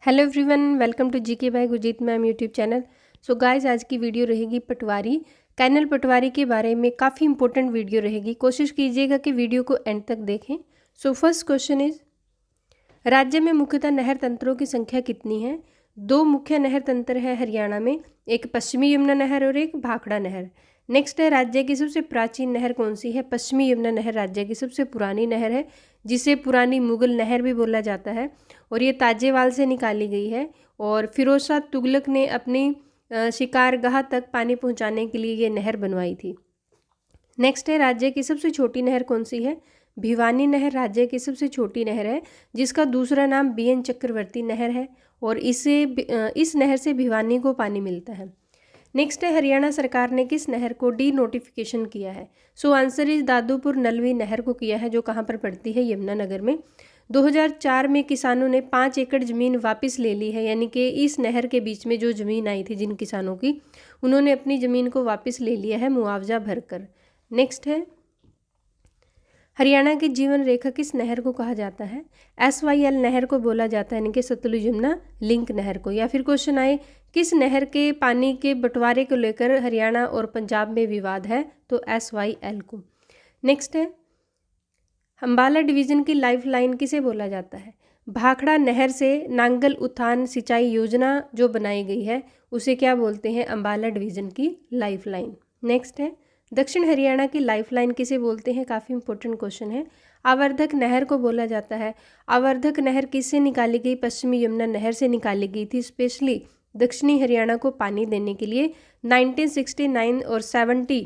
Hello everyone, welcome to GK by Gurjeet ma'am YouTube channel. So guys, आज की video रहेगी पटवारी, canal पटवारी के बारे में। काफ़ी इंपॉर्टेंट वीडियो रहेगी, कोशिश कीजिएगा कि वीडियो को एंड तक देखें। सो फर्स्ट क्वेश्चन इज, राज्य में मुख्यतः नहर तंत्रों की संख्या कितनी है? दो मुख्य नहर तंत्र है हरियाणा में, एक पश्चिमी यमुना नहर और एक भाखड़ा नहर। नेक्स्ट है, राज्य की सबसे प्राचीन नहर कौन सी है? पश्चिमी यमुना नहर राज्य की सबसे पुरानी नहर है, जिसे पुरानी मुगल नहर भी बोला जाता है, और ये ताजेवाल से निकाली गई है। और फिरोज शाह तुगलक ने अपनी शिकारगाह तक पानी पहुंचाने के लिए ये नहर बनवाई थी। नेक्स्ट है, राज्य की सबसे छोटी नहर कौन सी है? भिवानी नहर राज्य की सबसे छोटी नहर है, जिसका दूसरा नाम BN चक्रवर्ती नहर है, और इस नहर से भिवानी को पानी मिलता है। नेक्स्ट है, हरियाणा सरकार ने किस नहर को डी नोटिफिकेशन किया है? So answer is Dadupur Nalvi नहर को किया है, जो कहाँ पर पड़ती है? यमुनानगर में। 2004 में किसानों ने 5 एकड़ ज़मीन वापस ले ली है, यानी कि इस नहर के बीच में जो ज़मीन आई थी जिन किसानों की, उन्होंने अपनी ज़मीन को वापस ले लिया है मुआवजा भरकर। नेक्स्ट है, हरियाणा की जीवन रेखा किस नहर को कहा जाता है? SYL नहर को बोला जाता है, यानी कि सतलुज यमुना लिंक नहर को। या फिर क्वेश्चन आए, किस नहर के पानी के बंटवारे को लेकर हरियाणा और पंजाब में विवाद है? तो SYL को। नेक्स्ट है, अंबाला डिवीज़न की लाइफ लाइन किसे बोला जाता है? भाखड़ा नहर से नांगल उत्थान सिंचाई योजना जो बनाई गई है, उसे क्या बोलते हैं? अंबाला डिवीज़न की लाइफ लाइन। नेक्स्ट है, दक्षिण हरियाणा की लाइफ लाइन किसे बोलते हैं? काफ़ी इंपॉर्टेंट क्वेश्चन है। आवर्धक नहर को बोला जाता है। आवर्धक नहर किससे निकाली गई? पश्चिमी यमुना नहर से निकाली गई थी, स्पेशली दक्षिणी हरियाणा को पानी देने के लिए 1969 और 70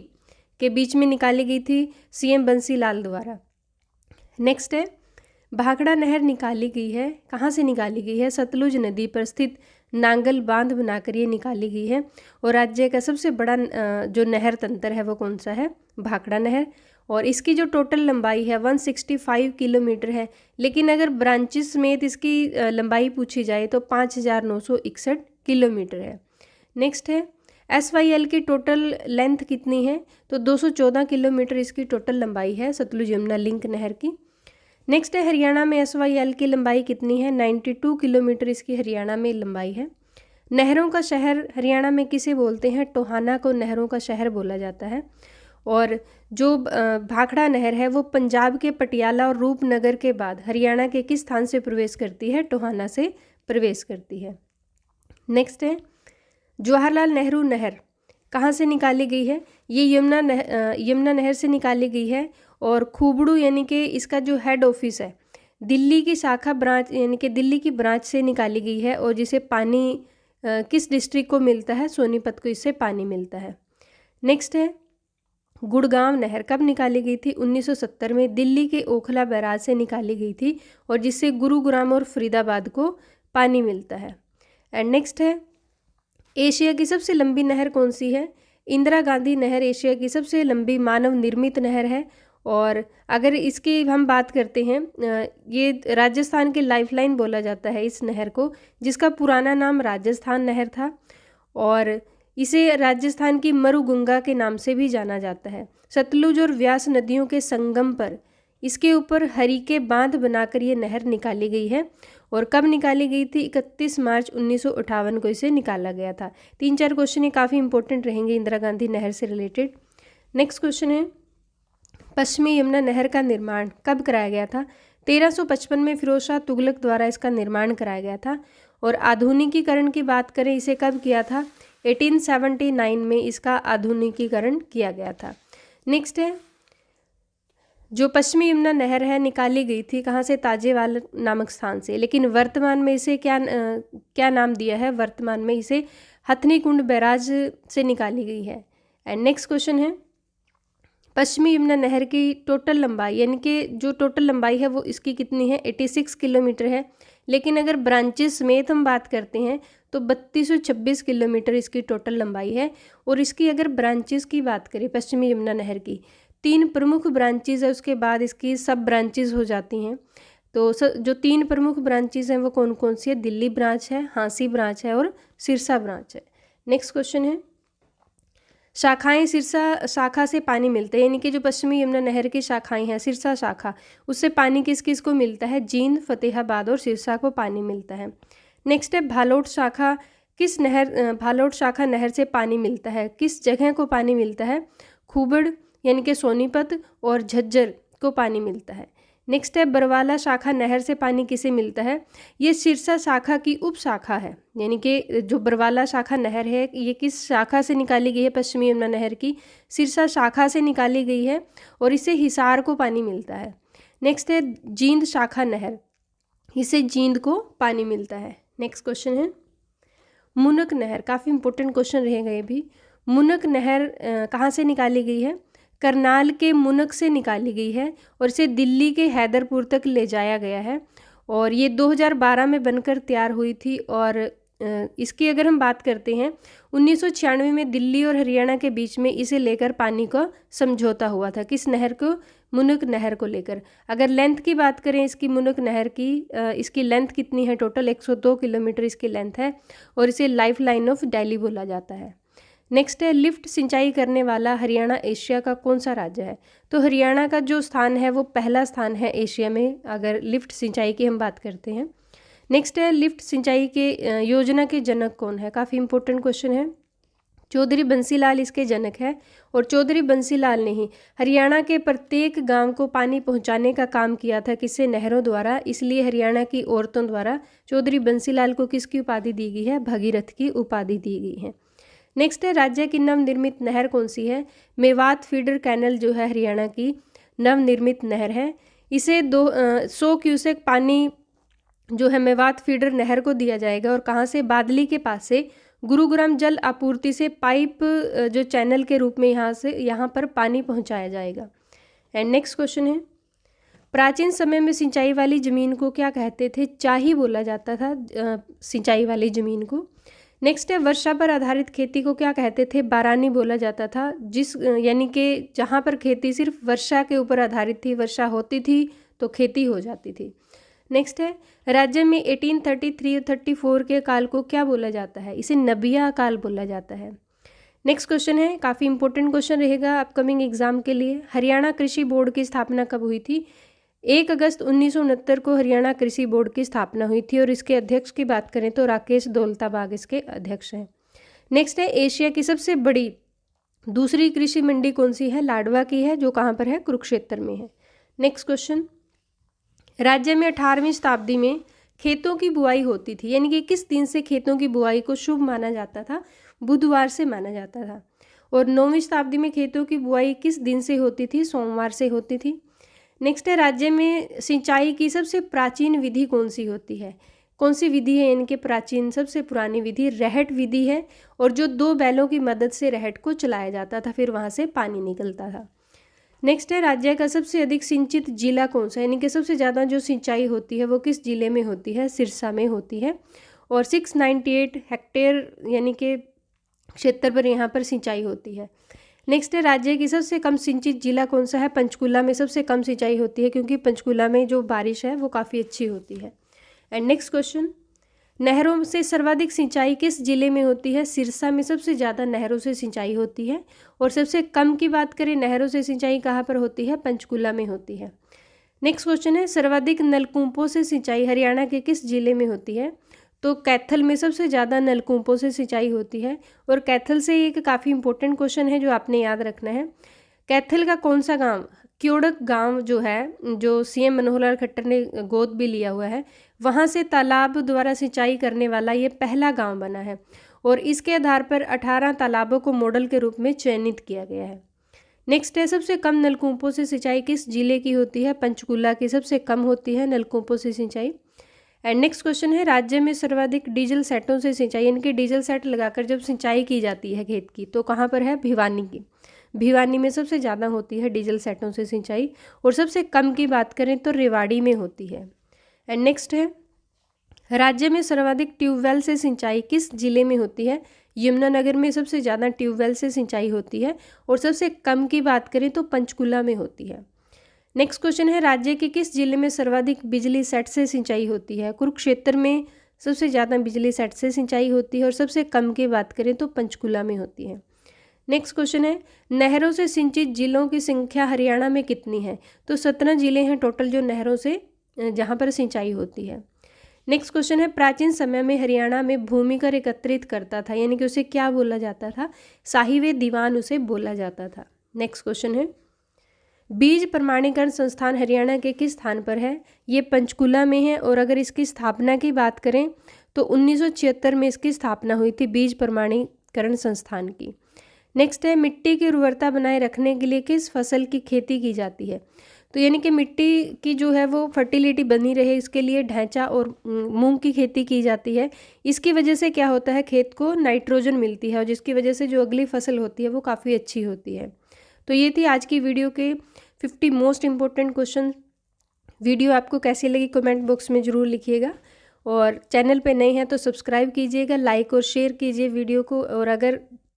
के बीच में निकाली गई थी CM बंसी लाल द्वारा। नेक्स्ट है, भाखड़ा नहर निकाली गई है, कहाँ से निकाली गई है? सतलुज नदी पर स्थित नांगल बांध बनाकर ये निकाली गई है। और राज्य का सबसे बड़ा जो नहर तंत्र है वो कौन सा है? भाखड़ा नहर। और इसकी जो टोटल लंबाई है 165 किलोमीटर है, लेकिन अगर ब्रांचेस समेत इसकी लंबाई पूछी जाए तो 5961 किलोमीटर है। नेक्स्ट है, SYL की टोटल लेंथ कितनी है? तो 214 किलोमीटर इसकी टोटल लंबाई है सतलुज यमुना लिंक नहर की। नेक्स्ट है, हरियाणा में SYL की लंबाई कितनी है? 92 किलोमीटर इसकी हरियाणा में लंबाई है। नहरों का शहर हरियाणा में किसे बोलते हैं? टोहाना को नहरों का शहर बोला जाता है। और जो भाखड़ा नहर है वो पंजाब के पटियाला और रूपनगर के बाद हरियाणा के किस स्थान से प्रवेश करती है? टोहाना से प्रवेश करती है। नेक्स्ट है, जवाहरलाल नेहरू नहर कहाँ से निकाली गई है? ये यमुना नहर से निकाली गई है। और खूबड़ू यानी कि इसका जो हेड ऑफिस है, दिल्ली की शाखा ब्रांच यानी कि दिल्ली की ब्रांच से निकाली गई है, और जिसे पानी किस डिस्ट्रिक्ट को मिलता है? सोनीपत को इससे पानी मिलता है। नेक्स्ट है, गुड़गांव नहर कब निकाली गई थी? 1970 में दिल्ली के ओखला बैराज से निकाली गई थी, और जिससे गुरुग्राम और फरीदाबाद को पानी मिलता है। एंड नेक्स्ट है, एशिया की सबसे लंबी नहर कौन सी है? इंदिरा गांधी नहर एशिया की सबसे लंबी मानव निर्मित नहर है। और अगर इसकी हम बात करते हैं, ये राजस्थान की लाइफलाइन बोला जाता है इस नहर को, जिसका पुराना नाम राजस्थान नहर था, और इसे राजस्थान की मरुगंगा के नाम से भी जाना जाता है। सतलुज और व्यास नदियों के संगम पर इसके ऊपर हरीके बांध बनाकर ये नहर निकाली गई है। और कब निकाली गई थी? 31 मार्च 1958 को इसे निकाला गया था। 3-4 क्वेश्चन ये काफ़ी इंपॉर्टेंट रहेंगे इंदिरा गांधी नहर से रिलेटेड। नेक्स्ट क्वेश्चन है, पश्चिमी यमुना नहर का निर्माण कब कराया गया था? 1355 में फिरोज शाह तुगलक द्वारा इसका निर्माण कराया गया था। और आधुनिकीकरण की बात करें, इसे कब किया था? 1879 में इसका आधुनिकीकरण किया गया था। नेक्स्ट है, जो पश्चिमी यमुना नहर है निकाली गई थी कहाँ से? ताजेवाल नामक स्थान से, लेकिन वर्तमान में इसे क्या नाम दिया है? वर्तमान में इसे हथनी कुंड बैराज से निकाली गई है। एंड नेक्स्ट क्वेश्चन है, पश्चिमी यमुना नहर की टोटल लंबाई यानी कि जो टोटल लंबाई है वो इसकी कितनी है? 86 किलोमीटर है, लेकिन अगर ब्रांचेस समेत हम बात करते हैं तो 3226 किलोमीटर इसकी टोटल लंबाई है। और इसकी अगर ब्रांचेस की बात करें पश्चिमी यमुना नहर की, 3 प्रमुख ब्रांचेज है, उसके बाद इसकी सब ब्रांचेज हो जाती हैं। तो जो 3 प्रमुख ब्रांचेज हैं वो कौन कौन सी है? दिल्ली ब्रांच है, हांसी ब्रांच है, और सिरसा ब्रांच है। नेक्स्ट क्वेश्चन है, शाखाएं सिरसा शाखा से पानी मिलता है, यानी कि जो पश्चिमी यमुना नहर की शाखाएं हैं, सिरसा शाखा, उससे पानी किस किस को मिलता है? जींद, फतेहाबाद और सिरसा को पानी मिलता है। नेक्स्ट है भालौट शाखा भालौट शाखा नहर से पानी मिलता है, किस जगह को पानी मिलता है? खूबड़ यानी कि सोनीपत और झज्जर को पानी मिलता है। नेक्स्ट है बरवाला शाखा नहर से पानी किसे मिलता है? ये सिरसा शाखा की उप शाखा है, यानी कि जो बरवाला शाखा नहर है ये किस शाखा से निकाली गई है? पश्चिमी यमुना नहर की सिरसा शाखा से निकाली गई है और इससे हिसार को पानी मिलता है। नेक्स्ट है जींद शाखा नहर, इससे जींद को पानी मिलता है। नेक्स्ट क्वेश्चन है मुनक नहर, काफ़ी इंपॉर्टेंट क्वेश्चन रहेगा ये भी। मुनक नहर कहाँ से निकाली गई है? करनाल के मुनक से निकाली गई है और इसे दिल्ली के हैदरपुर तक ले जाया गया है और ये 2012 में बनकर तैयार हुई थी। और इसकी अगर हम बात करते हैं 1996 में दिल्ली और हरियाणा के बीच में इसे लेकर पानी का समझौता हुआ था। किस नहर को? मुनक नहर को लेकर। अगर लेंथ की बात करें इसकी मुनक नहर की, इसकी लेंथ कितनी है? टोटल 102 किलोमीटर इसकी लेंथ है और इसे लाइफ लाइन ऑफ दिल्ली बोला जाता है। नेक्स्ट है लिफ्ट सिंचाई करने वाला हरियाणा एशिया का कौन सा राज्य है? तो हरियाणा का जो स्थान है वो पहला स्थान है एशिया में अगर लिफ्ट सिंचाई की हम बात करते हैं। नेक्स्ट है लिफ्ट सिंचाई के योजना के जनक कौन है? काफ़ी इंपॉर्टेंट क्वेश्चन है। चौधरी बंसीलाल इसके जनक है और चौधरी बंसीलाल ने ही हरियाणा के प्रत्येक गांव को पानी पहुंचाने का काम किया था, किससे? नहरों द्वारा। इसलिए हरियाणा की औरतों द्वारा चौधरी बंसीलाल को किसकी उपाधि दी गई है? भगीरथ की उपाधि दी गई है। नेक्स्ट है राज्य की नवनिर्मित नहर कौन सी है? मेवात फीडर कैनल जो है हरियाणा की नवनिर्मित नहर है। इसे 100 क्यूसेक पानी जो है मेवात फीडर नहर को दिया जाएगा और कहाँ से? बादली के पास से गुरुग्राम जल आपूर्ति से पाइप जो चैनल के रूप में यहाँ पर पानी पहुँचाया जाएगा। एंड नेक्स्ट क्वेश्चन है प्राचीन समय में सिंचाई वाली ज़मीन को क्या कहते थे? चाही बोला जाता था सिंचाई वाली ज़मीन को। नेक्स्ट है वर्षा पर आधारित खेती को क्या कहते थे? बारानी बोला जाता था, यानी कि जहाँ पर खेती सिर्फ वर्षा के ऊपर आधारित थी, वर्षा होती थी तो खेती हो जाती थी। नेक्स्ट है राज्य में 1833 और 34 के काल को क्या बोला जाता है? इसे नबिया काल बोला जाता है। नेक्स्ट क्वेश्चन है, काफ़ी इंपॉर्टेंट क्वेश्चन रहेगा अपकमिंग एग्जाम के लिए। हरियाणा कृषि बोर्ड की स्थापना कब हुई थी? 1 अगस्त 1969 को हरियाणा कृषि बोर्ड की स्थापना हुई थी और इसके अध्यक्ष की बात करें तो राकेश दौलताबाग इसके अध्यक्ष हैं। नेक्स्ट है एशिया की सबसे बड़ी दूसरी कृषि मंडी कौन सी है? लाडवा की है, जो कहाँ पर है? कुरुक्षेत्र में है। नेक्स्ट क्वेश्चन, राज्य में 18वीं शताब्दी में खेतों की बुआई होती थी, यानी कि किस दिन से खेतों की बुआई को शुभ माना जाता था? बुधवार से माना जाता था। और 9वीं शताब्दी में खेतों की बुआई किस दिन से होती थी? सोमवार से होती थी। नेक्स्ट है राज्य में सिंचाई की सबसे प्राचीन विधि कौन सी होती है? कौन सी विधि है इनके प्राचीन सबसे पुरानी विधि? रहट विधि है और जो 2 बैलों की मदद से रहट को चलाया जाता था, फिर वहाँ से पानी निकलता था। नेक्स्ट है राज्य का सबसे अधिक सिंचित जिला कौन सा है? यानी कि सबसे ज़्यादा जो सिंचाई होती है वो किस जिले में होती है? सिरसा में होती है और 698 हेक्टेयर यानी कि क्षेत्र पर यहाँ पर सिंचाई होती है। नेक्स्ट है राज्य की सबसे कम सिंचित जिला कौन सा है? पंचकुला में सबसे कम सिंचाई होती है क्योंकि पंचकुला में जो बारिश है वो काफ़ी अच्छी होती है। एंड नेक्स्ट क्वेश्चन, नहरों से सर्वाधिक सिंचाई किस जिले में होती है? सिरसा में सबसे ज़्यादा नहरों से सिंचाई होती है और सबसे कम की बात करें नहरों से सिंचाई कहाँ पर होती है? पंचकुला में होती है। नेक्स्ट क्वेश्चन है सर्वाधिक नलकूपों से सिंचाई हरियाणा के किस जिले में होती है? तो कैथल में सबसे ज़्यादा नलकूपों से सिंचाई होती है। और कैथल से एक काफ़ी इंपॉर्टेंट क्वेश्चन है जो आपने याद रखना है, कैथल का कौन सा गांव? क्योड़क गांव जो है, जो सीएम मनोहर लाल खट्टर ने गोद भी लिया हुआ है, वहाँ से तालाब द्वारा सिंचाई करने वाला ये पहला गांव बना है और इसके आधार पर 18 तालाबों को मॉडल के रूप में चयनित किया गया है। नेक्स्ट है सबसे कम नलकूपों से सिंचाई किस जिले की होती है? पंचकुला की सबसे कम होती है नलकूपों से सिंचाई। एंड नेक्स्ट क्वेश्चन है राज्य में सर्वाधिक डीजल सेटों से सिंचाई, इनके डीजल सेट लगाकर जब सिंचाई की जाती है खेत की तो कहाँ पर है? भिवानी की। भिवानी में सबसे ज़्यादा होती है डीजल सेटों से सिंचाई और सबसे कम की बात करें तो रेवाड़ी में होती है। एंड नेक्स्ट है राज्य में सर्वाधिक ट्यूबवेल से सिंचाई किस जिले में होती है? यमुनानगर में सबसे ज़्यादा ट्यूबवेल से सिंचाई होती है और सबसे कम की बात करें तो पंचकुला में होती है। नेक्स्ट क्वेश्चन है राज्य के किस जिले में सर्वाधिक बिजली सेट से सिंचाई होती है? कुरुक्षेत्र में सबसे ज़्यादा बिजली सेट से सिंचाई होती है और सबसे कम की बात करें तो पंचकुला में होती है। नेक्स्ट क्वेश्चन है नहरों से सिंचित जिलों की संख्या हरियाणा में कितनी है? तो 17 जिले हैं टोटल जो नहरों से जहाँ पर सिंचाई होती है। नेक्स्ट क्वेश्चन है, प्राचीन समय में हरियाणा में भूमि कर एकत्रित करता था, यानी कि उसे क्या बोला जाता था? साहित्य दीवान उसे बोला जाता था। नेक्स्ट क्वेश्चन है, बीज प्रमाणीकरण संस्थान हरियाणा के किस स्थान पर है? ये पंचकुला में है। और अगर इसकी स्थापना की बात करें तो 1976 में इसकी स्थापना हुई थी बीज प्रमाणीकरण संस्थान की। नेक्स्ट है, मिट्टी की उर्वरता बनाए रखने के लिए किस फसल की खेती की जाती है? तो यानी कि मिट्टी की जो है वो फर्टिलिटी बनी रहे, इसके लिए ढैंचा और मूंग की खेती की जाती है। इसकी वजह से क्या होता है, खेत को नाइट्रोजन मिलती है और जिसकी वजह से जो अगली फसल होती है वो काफ़ी अच्छी होती है। तो ये थी आज की वीडियो के 50 मोस्ट इम्पोर्टेंट क्वेश्चन। वीडियो आपको कैसी लगी कमेंट बॉक्स में ज़रूर लिखिएगा, और चैनल पे नए हैं तो सब्सक्राइब कीजिएगा, लाइक और शेयर कीजिए वीडियो को। और अगर